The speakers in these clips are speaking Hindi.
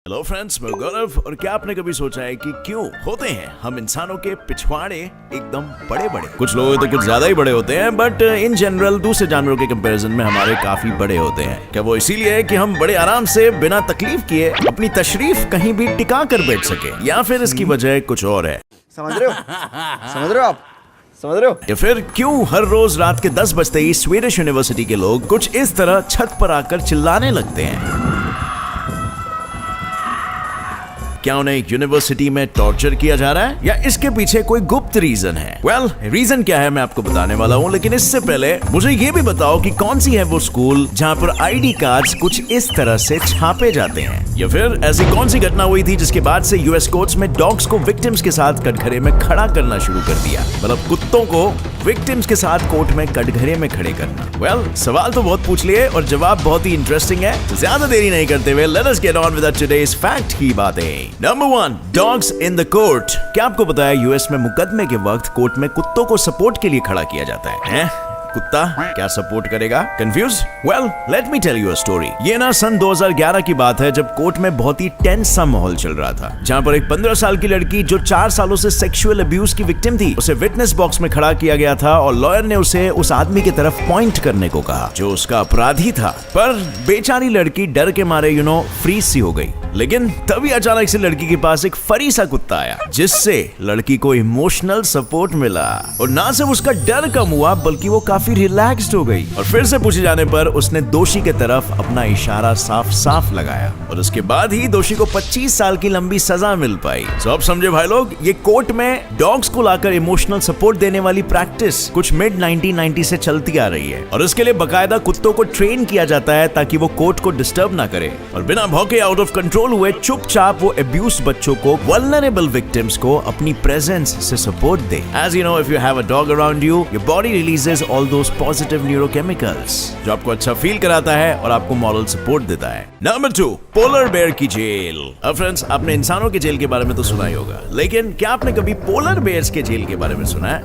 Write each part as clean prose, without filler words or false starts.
हेलो फ्रेंड्स, मैं गौरव। और क्या आपने कभी सोचा है कि क्यों होते हैं हम इंसानों के पिछवाड़े एकदम बड़े बड़े? कुछ लोग तो कुछ ज्यादा ही बड़े होते हैं, बट इन जनरल दूसरे जानवरों के कंपैरिजन में हमारे काफी बड़े होते हैं। क्या वो इसीलिए है कि हम बड़े आराम से बिना तकलीफ किए अपनी तशरीफ कहीं भी टिका कर बैठ सके, या फिर इसकी वजह कुछ और है? समझ रहे हो आप? समझ रहे हो? या फिर क्यों हर रोज रात के 10 बजते ही स्वीडिश यूनिवर्सिटी के लोग कुछ इस तरह छत पर आकर चिल्लाने लगते हैं? क्या उन्हें यूनिवर्सिटी में टॉर्चर किया जा रहा है, या इसके पीछे कोई गुप्त रीजन है? रीजन क्या है मैं आपको बताने वाला हूँ, लेकिन इससे पहले मुझे ये भी बताओ कि कौन सी है वो स्कूल जहाँ पर आईडी कार्ड्स कुछ इस तरह से छापे जाते हैं, या फिर ऐसी कौन सी घटना हुई थी जिसके बाद से यूएस कोर्ट्स में डॉग्स को विक्टिम्स के साथ कटघरे में खड़ा करना शुरू कर दिया। मतलब कुत्तों को विक्टिम्स के साथ कोर्ट में कटघरे में खड़े करना। सवाल तो बहुत पूछ लिए और जवाब बहुत ही इंटरेस्टिंग है, तो ज्यादा देरी नहीं करते हुए let us get on with today's fact की बातें। Number 1, dogs in the court. क्या आपको पता है यूएस में मुकदमे के वक्त कोर्ट में कुत्तों को सपोर्ट के लिए खड़ा किया जाता है? कुत्ता क्या सपोर्ट करेगा? Confused? Let me tell you a story. ये ना सन 2011 की बात है, जब कोर्ट में बहुत ही टेंस सा माहौल चल रहा था, जहां पर एक 15 साल की लड़की जो 4 सालों से सेक्सुअल अब्यूज की विक्टिम थी, उसे विटनेस बॉक्स में खड़ा किया गया था और लॉयर ने उसे उस आदमी की तरफ पॉइंट करने को कहा जो उसका अपराधी था। पर बेचारी लड़की डर के मारे फ्रीज सी हो गई। लेकिन तभी अचानक से लड़की के पास एक फरी सा कुत्ता आया, जिससे लड़की को इमोशनल सपोर्ट मिला, और ना सिर्फ उसका डर कम हुआ बल्कि वो काफी रिलैक्स्ड हो गई। और फिर से पूछे जाने पर उसने दोषी के तरफ अपना इशारा साफ साफ लगाया, और उसके बाद ही दोषी को 25 साल की लंबी सजा मिल पाई। तो अब समझे भाई लोग, ये कोर्ट में डॉग्स को लाकर इमोशनल सपोर्ट देने वाली प्रैक्टिस कुछ मिड 1990 से चलती आ रही है, और इसके लिए बकायदा कुत्तों को ट्रेन किया जाता है ताकि वो कोर्ट को डिस्टर्ब ना करे और बिना भौंके आउट ऑफ कंट्रोल हुए चुपचाप वो अब्यूज बच्चों को, वल्नरेबल विक्टिम्स को अपनी प्रेजेंस से support they. As you know, if you have a dog around you, your body releases all those positive neurochemicals जो आपको अच्छा फील कराता है और आपको मॉरल सपोर्ट देता है। नंबर 2, पोलर बेयर की जेल। अब फ्रेंड्स, आपने इंसानों के जेल के बारे में तो सुना ही होगा, लेकिन क्या आपने कभी पोलर बेयर्स के जेल के बारे में सुना है?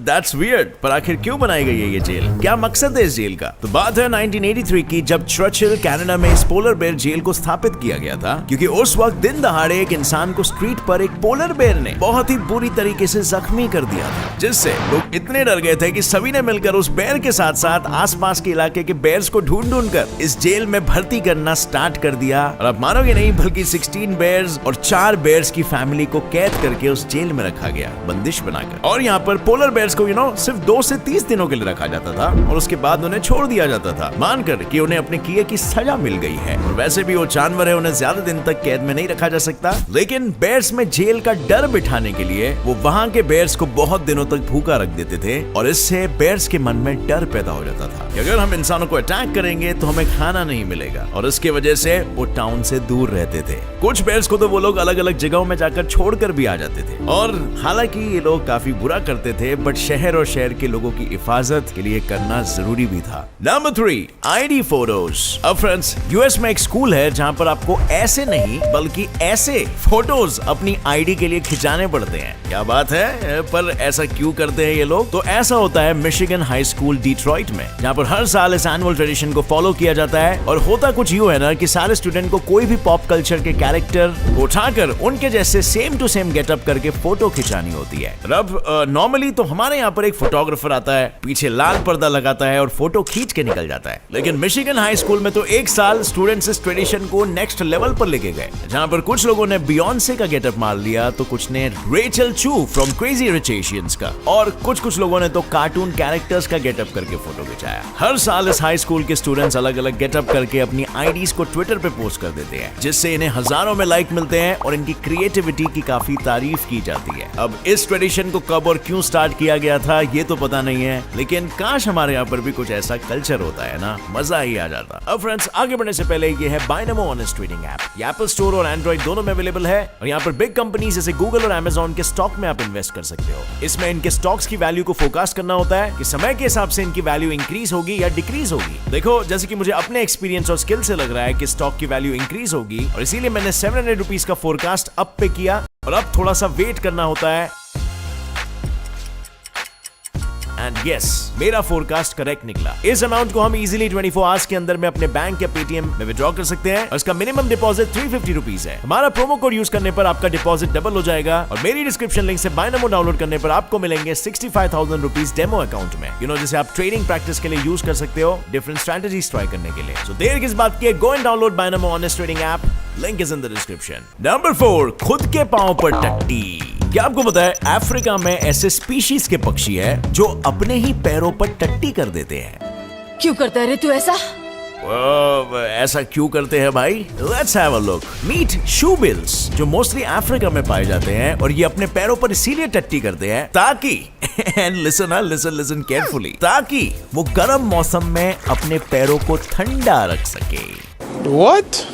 That's weird, पर आखिर क्यों बनाई गई है ये जेल? क्या मकसद है इस जेल का? तो बात है 1983 की, जब चर्चिल कनाडा में इस पोलर बेयर जेल को स्थापित किया गया था, क्योंकि उस वक्त दिन दहाड़े एक इंसान को स्ट्रीट पर एक पोलर बेयर ने बहुत ही बुरी तरीके से जख्मी कर दिया था, जिससे लोग इतने डर गए थे कि सभी ने मिलकर उस बेयर के साथ साथ आसपास के इलाके के बेयर्स को ढूंढ कर इस जेल में भर्ती करना स्टार्ट कर दिया। और आप मानोगे नहीं, बल्कि 16 बेयर्स और 4 बेयर्स की फैमिली को कैद करके उस जेल में रखा गया, बंदिश बनाकर। और यहाँ पर पोलर बेयर्स को सिर्फ 2 से 30 दिनों के लिए रखा जाता था, और उसके बाद उन्हें छोड़ दिया जाता था, मानकर कि उन्हें अपने किए की सजा मिल गई है। और वैसे भी वो जानवर है, उन्हें ज्यादा दिन तक कैद में नहीं रखा जा सकता, लेकिन बेयर्स में जेल का डर बिठाने के लिए वो वहां के बेयर्स को बहुत दिनों तक भूखा रख देते थे, और इससे बेयर्स के मन में डर पैदा हो जाता था कि अगर हम इंसानों को अटैक करेंगे तो हमें खाना नहीं मिलेगा, और इसके वजह से वो टाउन से दूर रहते थे। कुछ बेयर्स को तो वो लोग अलग अलग जगहों में जाकर छोड़कर भी आ जाते थे, और हालांकि ये लोग काफी बुरा करते थे, बट शहर और शहर के लोगों की हिफाजत के लिए करना जरूरी भी था। Number 3, ID photos. अब फ्रेंड्स, यूएस में एक स्कूल है जहां पर आपको ऐसे नहीं बल्कि ऐसे फोटोज अपनी आईडी के लिए खिंचाने पड़ते हैं। क्या बात है, पर ऐसा क्यों करते हैं ये लोग? तो ऐसा होता है मिशिगन हाई स्कूल डिट्रॉइट में, जहां पर हर साल इस एनुअल ट्रेडिशन को फॉलो किया जाता है। और होता कुछ यूं है ना कि सारे स्टूडेंट को कोई भी पॉप कल्चर के कैरेक्टर उठाकर उनके जैसे सेम टू सेम गेटअप करके फोटो खिंचानी होती है। अब नॉर्मली तो हमारे यहाँ पर एक फोटोग्राफर आता है, पीछे लाल पर्दा लगाता है और फोटो खींच के निकल जाता है, लेकिन मिशिगन हाई स्कूल में तो एक साल स्टूडेंट्स इस ट्रेडिशन को नेक्स्ट लेवल पर लेके गए, जहां पर कुछ लोगों ने बियॉन्से का गेटअप मार लिया, तो कुछ ने रेचल चू फ्रॉम क्रेजी रिच एशियंस का, और कुछ लोगों ने तो कार्टून कैरेक्टर्स का गेटअप करके फोटो खिंचाया। हर साल इस हाई स्कूल के स्टूडेंट्स अलग अलग गेटअप करके अपनी आईडीज को ट्विटर पे पोस्ट कर देते हैं, जिससे इन्हें हजारों में लाइक मिलते हैं और इनकी क्रिएटिविटी की काफी तारीफ की जाती है। अब इस ट्रेडिशन को कब और क्यों स्टार्ट किया गया था ये तो पता नहीं है, लेकिन काश हमारे यहाँ पर भी कुछ ऐसा कल्चर होता है ना, मजा ही आ जाता। अब फ्रेंड्स, आगे बढ़ने से पहले ये है बाइनोमो ऑनेस्ट ट्रेडिंग ऐप। ये एप्पल स्टोर और एंड्रॉइड दोनों में अवेलेबल है, और यहाँ पर बिग कंपनी जैसे गूगल और अमेजॉन के स्टॉक में आप इन्वेस्ट कर सकते हो। इसमें इनके स्टॉक्स की वैल्यू को फोकस करना होता है कि समय के हिसाब से इनकी वैल्यू इंक्रीज होगी या डिक्रीज होगी। देखो, जैसे कि मुझे अपने एक्सपीरियंस और स्किल से लग रहा है कि स्टॉक की वैल्यू इंक्रीज होगी, और इसीलिए मैंने 700 रुपीज का फोरकास्ट अप पे किया, और अब थोड़ा सा वेट करना होता है एंड यस, मेरा फोरकास्ट करेक्ट निकला। इस अमाउंट को हम इजीली 24 आवर्स के अंदर में अपने बैंक या पेटीएम में विड्रॉ कर सकते हैं और इसका मिनिमम डिपॉजिट 350 रुपीज है। हमारा प्रोमो कोड यूज करने पर आपका डिपॉजिट डबल हो जाएगा और मेरी डिस्क्रिप्शन लिंक से बायनमो डाउनलोड करने पर आपको मिलेंगे 65,000 रुपीज डेमो अकाउंट में, जिसे आप ट्रेडिंग प्रैक्टिस के लिए यूज कर सकते हो, डिफरेंट स्ट्रेटजीज ट्राई करने के लिए। सो देर किस बात की, go and download Binomo honest trading app, link is in the description. Number 4, खुद के पांव पर टट्टी। क्या आपको पता है अफ्रीका में ऐसे स्पीशीज के पक्षी है जो अपने ही पैरों पर टट्टी कर देते हैं? क्यों करता है रे तू ऐसा? ऐसा क्यों करते हैं भाई? Let's have a look. Meet shoebills, जो मोस्टली अफ्रीका में पाए जाते हैं और ये अपने पैरों पर इसीलिए टट्टी करते हैं ताकि and listen carefully, ताकि वो गर्म मौसम में अपने पैरों को ठंडा रख सके। What?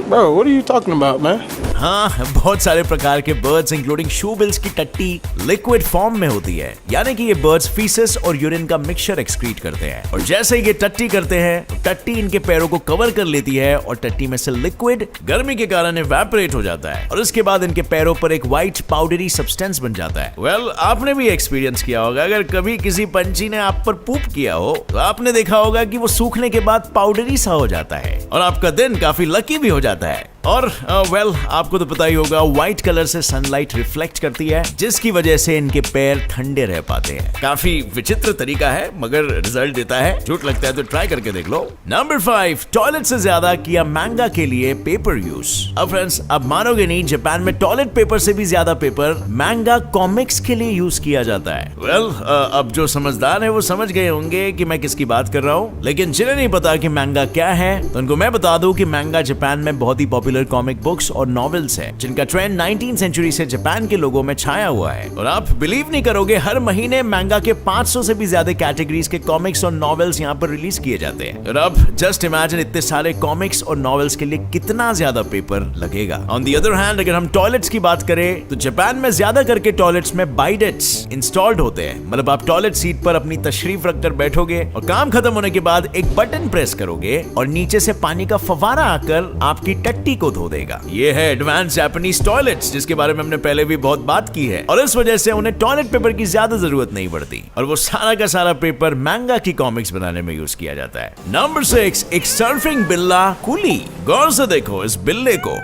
Bro, what are you talking about, man? हाँ, बहुत सारे प्रकार के बर्ड्स इंक्लूडिंग शूबिल्स की टट्टी लिक्विड फॉर्म में होती है, यानी कि ये बर्ड्स फीसेस और यूरिन का मिक्सचर एक्सक्रीट करते हैं और जैसे ही ये टट्टी करते हैं तो टट्टी इनके पैरों को कवर कर लेती है और टट्टी में से लिक्विड गर्मी के कारण इवेपोरेट हो जाता है और इसके बाद इनके पैरों पर एक व्हाइट पाउडरी सब्सटेंस बन जाता है। वेल, आपने भी एक्सपीरियंस किया होगा, अगर कभी किसी पंछी ने आप पर पूप किया हो तो आपने देखा होगा कि वो सूखने के बाद पाउडरी सा हो जाता है और आपका दिन काफी लकी भी हो जाता है। और वेल, आपको तो पता ही होगा, व्हाइट कलर से सनलाइट रिफ्लेक्ट करती है जिसकी वजह से इनके पैर ठंडे रह पाते हैं। काफी विचित्र तरीका है मगर रिजल्ट देता है। झूठ लगता है तो ट्राई करके देख लो। नंबर 5, टॉयलेट से ज्यादा किया मैंगा के लिए पेपर यूज। अब फ्रेंड्स, अब मानोगे नहीं, जापान में टॉयलेट पेपर से भी ज्यादा पेपर मैंगा कॉमिक्स के लिए यूज किया जाता है। वेल, अब जो समझदार है वो समझ गए होंगे कि मैं किसकी बात कर रहा हूँ, लेकिन जिन्हें नहीं पता कि मैंगा क्या है तो उनको मैं बता दूं कि मैंगा जापान में बहुत ही पॉपुलर कॉमिक बुक्स और नॉवेल्स है जिनका ट्रेंड 19th सेंचुरी से जापान के लोगों में छाया हुआ है। और आप बिलीव नहीं करोगे, हर महीने मैंगा के 500 से भी ज्यादा कैटेगरीज के कॉमिक्स और नॉवेल्स यहाँ पर रिलीज किए जाते हैं। और अब जस्ट इमेजिन, इतने सारे कॉमिक्स और नॉवेल्स के लिए कितना ज्यादा पेपर लगेगा। ऑन द अदर हैंड, अगर हम टॉयलेट्स की बात करें तो जापान में ज्यादा करके टॉयलेट्स में बाइडेट्स इंस्टॉल्ड होते हैं। मतलब आप टॉयलेट सीट पर अपनी तशरीफ रखकर बैठोगे और काम खत्म होने के बाद एक बटन प्रेस करोगे और नीचे से पानी का फव्वारा आकर आपकी टट्टी को धो देगा। ये है एडवांस जापानीज टॉयलेट्स, जिसके बारे में हमने पहले भी बहुत बात की है और इस वजह से उन्हें टॉयलेट पेपर की ज्यादा जरूरत नहीं पड़ती और वो सारा का सारा पेपर मैंगा की कॉमिक्स बनाने में यूज किया जाता है। नंबर 6, एक सर्फिंग बिल्ला कुली। गौर से देखो इस बिल्ले को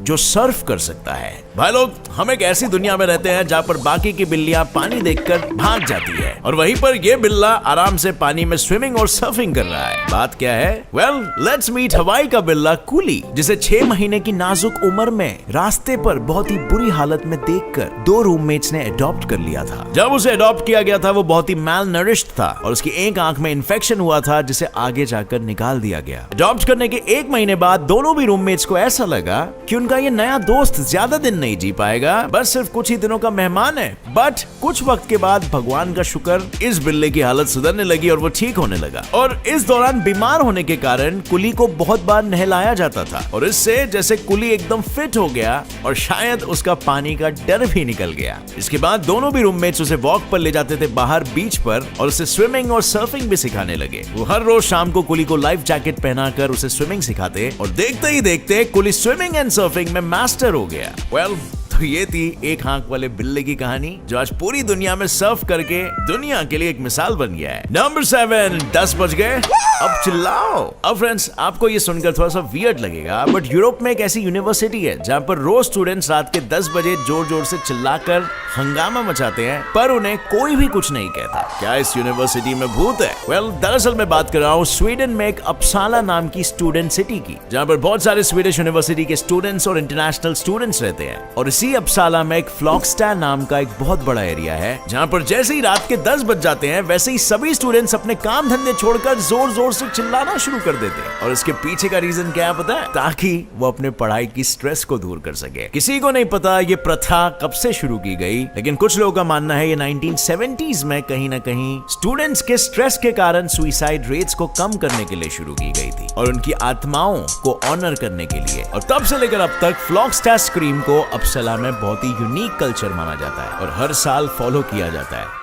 जो सर्फ कर सकता है। भाई लोग, हम एक ऐसी दुनिया में रहते हैं जहाँ पर बाकी की बिल्लियां पानी देखकर भाग जाती है और वहीं पर ये बिल्ला आराम से पानी में स्विमिंग और सर्फिंग कर रहा है। बात क्या है? वेल, लेट्स मीट हवाई का बिल्ला कुली, जिसे 6 महीने की नाजुक उम्र में रास्ते पर बहुत ही बुरी हालत में देखकर 2 रूममेट्स ने अडॉप्ट कर लिया था। जब उसे अडॉप्ट किया गया था वो बहुत ही मैलनरिश्ड था और उसकी एक आंख में इन्फेक्शन हुआ था जिसे आगे जाकर निकाल दिया गया। अडॉप्ट करने के 1 महीने बाद दोनों भी रूममेट्स को ऐसा लगा कि उनका ये नया दोस्त ज्यादा दिन नहीं जी पाएगा, बस सिर्फ कुछ ही दिनों का मेहमान है। बट कुछ वक्त के बाद भगवान का शुक्र, इस बिल्ले की हालत सुधरने लगी और वो ठीक होने लगा। और इस दौरान बीमार होने के कारण कुली को बहुत बार नहलाया जाता था और इससे जैसे कुली एकदम फिट हो गया और शायद उसका पानी का डर भी निकल गया। इसके बाद दोनों भी रूममेट्स उसे वॉक पर ले जाते थे बाहर बीच पर और उसे स्विमिंग और सर्फिंग भी सिखाने लगे। वो हर रोज शाम को कुली को लाइफ जैकेट पहनाकर उसे स्विमिंग सिखाते और देखते ही देखते कुली स्विमिंग एंड सर्फिंग में मास्टर हो गया। वेल, तो ये थी एक आंख वाले बिल्ले की कहानी जो आज पूरी दुनिया में सर्फ करके दुनिया के लिए एक मिसाल बन गया है। नंबर 7, 10 बज गए, अब चिल्लाओ। अब फ्रेंड्स, आपको ये सुनकर थोड़ा सा वियर्ड लगेगा बट यूरोप में एक ऐसी यूनिवर्सिटी है जहाँ पर रोज स्टूडेंट्स रात के 10 बजे जोर जोर से चिल्लाकर हंगामा मचाते हैं पर उन्हें कोई भी कुछ नहीं कहता। क्या इस यूनिवर्सिटी में भूत है? वेल, दरअसल मैं बात कर रहा हूँ स्वीडन में एक अपसाला नाम की स्टूडेंट सिटी की, जहाँ पर बहुत सारे स्वीडिश यूनिवर्सिटी के स्टूडेंट्स और इंटरनेशनल स्टूडेंट्स रहते हैं। और इसी अपसाला में एक फ्लॉगस्टैर नाम का एक बहुत बड़ा एरिया है जहाँ पर जैसे ही रात के 10 बज जाते हैं वैसे ही सभी स्टूडेंट्स अपने काम धंधे छोड़कर जोर जोर से चिल्लाना शुरू कर देते हैं। और इसके पीछे का रीजन क्या है पता है? ताकि वो अपने पढ़ाई की स्ट्रेस को दूर कर सके। किसी को नहीं पता ये प्रथा कब से शुरू की गई, लेकिन कुछ लोगों का मानना है ये 1970s में कहीं ना कहीं स्टूडेंट्स के स्ट्रेस के कारण सुसाइड रेट्स को कम करने के लिए शुरू की गई थी और उनकी आत्माओं को ऑनर करने के लिए। और तब से लेकर अब तक फ्लॉगस्टैर स्क्रीम को अपसला में बहुत ही यूनिक कल्चर माना जाता है और हर साल फॉलो किया जाता है।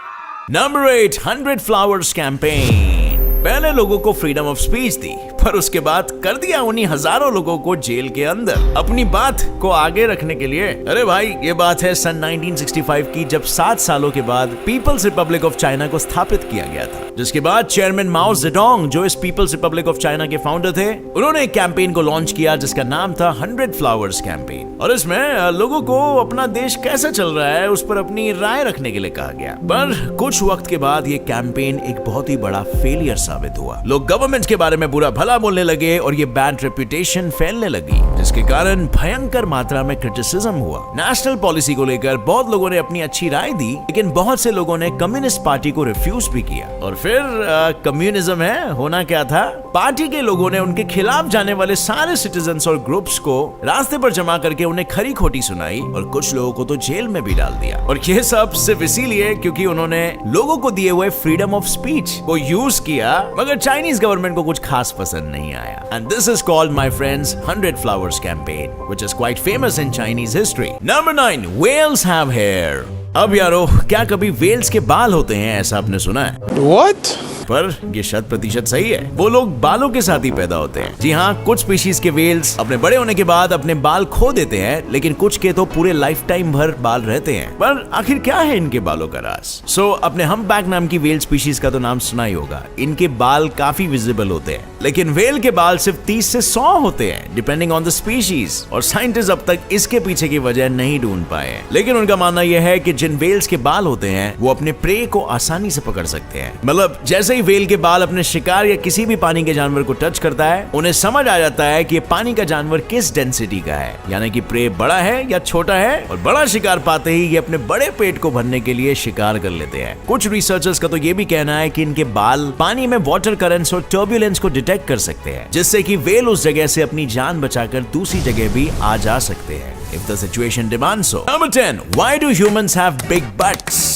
Number 8, 100 flowers campaign. पहले लोगों को फ्रीडम ऑफ स्पीच दी, पर उसके बाद कर दिया उन्हीं हजारों लोगों को जेल के अंदर अपनी बात को आगे रखने के लिए। अरे भाई, ये बात है सन 1965 की, जब 7 सालों के बाद पीपल्स रिपब्लिक ऑफ चाइना को स्थापित किया गया था, जिसके बाद चेयरमैन माओ जेडोंग, जो इस पीपल्स रिपब्लिक ऑफ चाइना के फाउंडर थे, उन्होंने एक कैंपेन को लॉन्च किया जिसका नाम था 100 फ्लावर्स कैंपेन। और इसमें लोगों को अपना देश कैसा चल रहा है उस पर अपनी राय रखने के लिए कहा गया। पर कुछ वक्त के बाद ये कैंपेन एक बहुत ही बड़ा फेलियर साबित हुआ। लोग गवर्नमेंट के बारे में बुरा भला बोलने लगे और ये बैड रेपुटेशन फैलने लगी, जिसके कारण भयंकर मात्रा में क्रिटिसिज्म हुआ। नेशनल पॉलिसी को लेकर बहुत लोगों ने अपनी अच्छी राय दी, लेकिन बहुत से लोगों ने कम्युनिस्ट पार्टी को रिफ्यूज भी किया। और फिर कम्युनिज्म है, होना क्या था, पार्टी के लोगों ने उनके खिलाफ जाने वाले सारे सिटीजन्स और ग्रुप्स को रास्ते पर जमा करके उन्हें खरी खोटी सुनाई और कुछ लोगों को तो जेल में भी डाल दिया। और ये सब सिर्फ इसीलिए क्योंकि उन्होंने लोगों को दिए हुए फ्रीडम ऑफ स्पीच को यूज किया, मगर चाइनीज गवर्नमेंट को कुछ खास पसंद नहीं आया। And this is called, my friends, 100 flowers campaign, which is quite famous in Chinese history. Number 9, whales have hair. अब यारो, क्या कभी व्हेल्स के बाल होते हैं, ऐसा आपने सुना है? What? पर ये 100% सही है। वो लोग बालों के साथ ही पैदा होते हैं। जी हाँ, कुछ स्पीशीज के व्हेल्स अपने बड़े होने के बाद अपने बाल खो देते हैं, लेकिन कुछ के तो पूरे लाइफ टाइम भर बाल रहते हैं। पर आखिर क्या है इनके बालों का राज? सो अपने हम्पबैक नाम की व्हेल स्पीशीज का तो नाम सुना ही होगा। इनके बाल काफी विजिबल होते हैं, लेकिन व्हेल के बाल सिर्फ 30 से 100 होते हैं, डिपेंडिंग ऑन द स्पीशीज। और साइंटिस्ट अब तक इसके पीछे की वजह नहीं ढूंढ पाए, लेकिन उनका मानना यह है कि जिन व्हेल्स के बाल होते हैं वो अपने प्रे को आसानी से पकड़ सकते हैं। मतलब जैसे ही व्हेल के बाल अपने शिकार या किसी भी पानी के जानवर को टच करता है, उन्हें समझ आ जाता है कि ये पानी का जानवर किस डेंसिटी का है, यानी कि प्रे बड़ा है या छोटा है। और बड़ा शिकार पाते ही ये अपने बड़े पेट को भरने के लिए शिकार कर लेते हैं। कुछ रिसर्चर्स का तो ये भी कहना है कि इनके बाल पानी में वाटर करंट्स और टर्बुलेंस को डिटेक्ट कर सकते हैं, जिससे कि व्हेल उस जगह से अपनी जान बचाकर दूसरी जगह भी आ जा सकते हैं, if the situation demands so. Number 10, why do humans have big butts?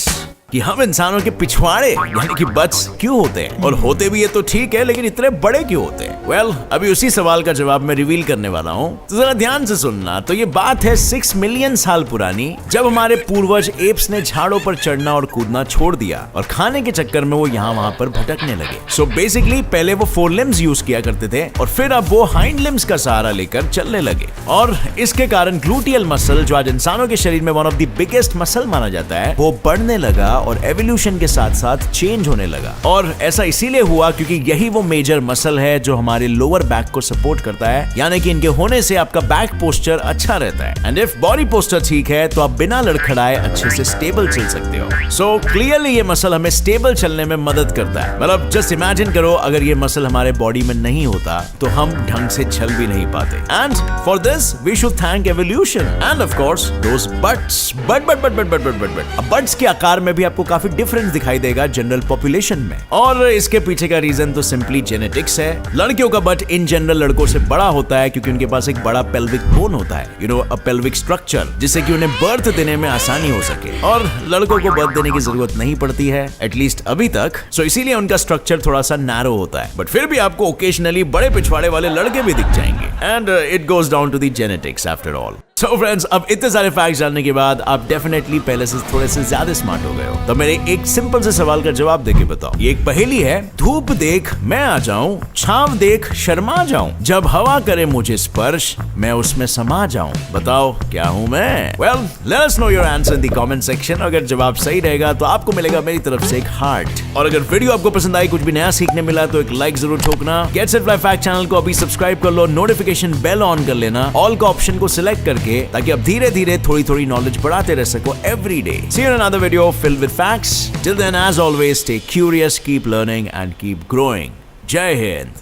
कि हम इंसानों के पिछवाड़े यानी कि बट्स क्यों होते हैं, और होते भी है तो ठीक है, लेकिन इतने बड़े क्यों होते हैं? वेल, अभी उसी सवाल का जवाब मैं रिवील करने वाला हूँ, तो जरा ध्यान से सुनना। तो ये बात है 6 मिलियन साल पुरानी, जब हमारे पूर्वज एप्स ने झाड़ों पर चढ़ना और कूदना छोड़ दिया और खाने के चक्कर में वो यहाँ वहाँ पर भटकने लगे। सो बेसिकली पहले वो 4 लिम्स यूज किया करते थे, और फिर अब वो हाइंड लिम्स का सहारा लेकर चलने लगे। और इसके कारण ग्लूटियल मसल, जो आज इंसानों के शरीर में one of the biggest muscle माना जाता है, वो बढ़ने लगा और एवोल्यूशन के साथ साथ चेंज होने लगा। और ऐसा इसीलिए हुआ क्योंकि यही वो मेजर मसल है जो हमारे लोअर बैक को सपोर्ट करता है, यानी कि इनके होने से आपका बैक पोस्चर अच्छा रहता है। एंड इफ बॉडी पोस्चर ठीक है तो आप बिना लड़खड़ाए अच्छे से स्टेबल चल सकते हो। सो क्लियरली ये मसल हमें स्टेबल चलने में मदद करता है। मतलब जस्ट इमेजिन करो, अगर ये मसल हमारे बॉडी में नहीं होता तो हम ढंग से चल भी नहीं पाते। And for this we should thank evolution and of course those butts. But butts के आकार में भी आपको काफी डिफरेंस दिखाई देगा जनरल पॉपुलेशन में, और इसके पीछे का रीजन तो सिंपली जेनेटिक्स है। लड़कियों का बट इन जनरल लड़कों से बड़ा होता है क्योंकि उनके पास एक बड़ा पेल्विक बोन होता है, you know, a pelvic structure, जिससे कि उन्हें बर्थ देने में आसानी हो सके। और लड़कों को बर्थ देने की जरूरत नहीं पड़ती है, एटलीस्ट अभी तक। सो इसीलिए उनका स्ट्रक्चर थोड़ा सा नैरो होता है, बट फिर भी आपको ओकेजनली बड़े पिछवाड़े वाले लड़के भी दिख जाएंगे। And it goes down to the genetics after all. So friends, अब इतने सारे फैक्ट्स जानने के बाद आप डेफिनेटली पहले से थोड़े से ज्यादा स्मार्ट हो गए हो। तो मेरे एक सिंपल से सवाल का जवाब देके बताओ। ये एक पहेली है। धूप देख मैं आ जाऊं, छांव देख शर्मा जाऊं, जब हवा करे मुझे स्पर्श मैं उसमें समा जाऊं, बताओ क्या हूं मैं? Well, let us know your answer in the comment section. अगर जवाब सही रहेगा तो आपको मिलेगा मेरी तरफ से एक हार्ट, और अगर वीडियो आपको पसंद आई, कुछ भी नया सीखने मिला, तो एक लाइक जरूर ठोकना। Gets it fly fact channel को अभी सब्सक्राइब कर लो, नोटिफिकेशन बेल ऑन कर लेना, ऑल का ऑप्शन को सिलेक्ट करके, ताकि अब धीरे धीरे थोड़ी थोड़ी नॉलेज बढ़ाते रह सको every day. See you in another video filled with facts. Till then, as always, stay curious, keep learning and keep growing. Jai Hind.